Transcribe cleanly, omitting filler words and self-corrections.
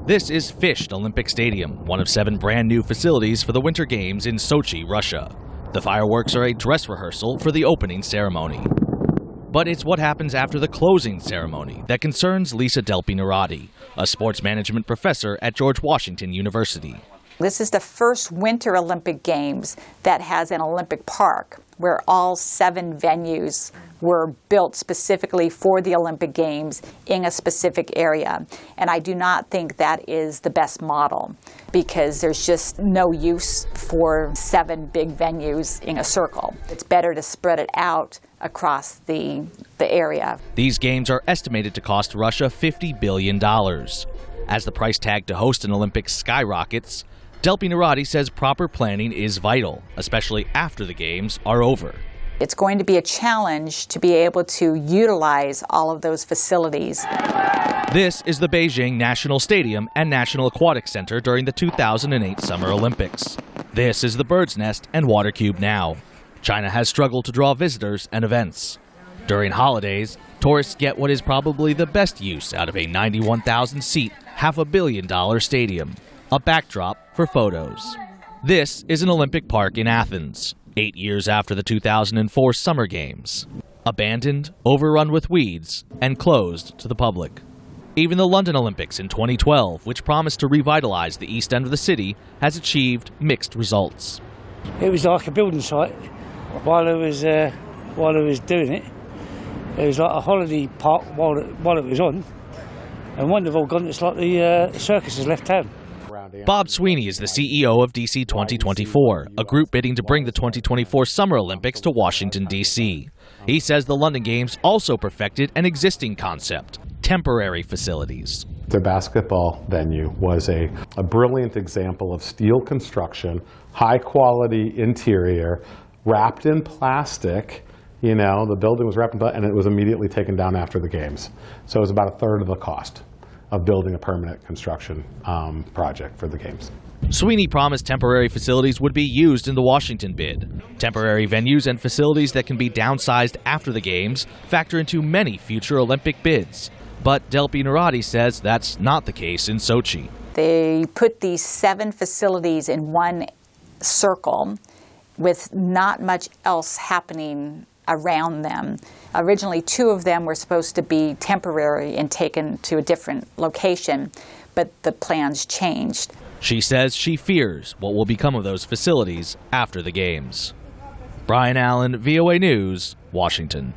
This is Fished Olympic Stadium, one of 7 brand new facilities for the Winter Games in Sochi, Russia. The fireworks are a dress rehearsal for the opening ceremony. But it's what happens after the closing ceremony that concerns Lisa Delphi-Narati, a sports management professor at George Washington University. This is the first Winter Olympic Games that has an Olympic park where all 7 venues were built specifically for the Olympic Games in a specific area. And I do not think that is the best model because there's just no use for 7 big venues in a circle. It's better to spread it out across the area. These games are estimated to cost Russia $50 billion. As the price tag to host an Olympics skyrockets, Delphi-Narati says proper planning is vital, especially after the games are over. It's going to be a challenge to be able to utilize all of those facilities. This is the Beijing National Stadium and National Aquatic Center during the 2008 Summer Olympics. This is the Bird's Nest and Water Cube now. China has struggled to draw visitors and events. During holidays, tourists get what is probably the best use out of a 91,000-seat, $500 million stadium, a backdrop for photos. This is an Olympic park in Athens, 8 years after the 2004 Summer Games. Abandoned, overrun with weeds, and closed to the public. Even the London Olympics in 2012, which promised to revitalize the east end of the city, has achieved mixed results. It was like a building site while I was doing it. It was like a holiday park while it was on. And when they've all gone, it's like the circus has left town. Bob Sweeney is the CEO of DC 2024, a group bidding to bring the 2024 Summer Olympics to Washington, D.C. He says the London Games also perfected an existing concept, temporary facilities. The basketball venue was a brilliant example of steel construction, high-quality interior, wrapped in plastic. You know, the building was wrapped in plastic, and it was immediately taken down after the games. So it was about a third of the cost of building a permanent construction project for the games. Sweeney promised temporary facilities would be used in the Washington bid. Temporary venues and facilities that can be downsized after the games factor into many future Olympic bids. But Delphi-Narati says that's not the case in Sochi. They put these 7 facilities in one circle with not much else happening around them. Originally, 2 of them were supposed to be temporary and taken to a different location, but the plans changed. She says she fears what will become of those facilities after the games. Brian Allen, VOA News, Washington.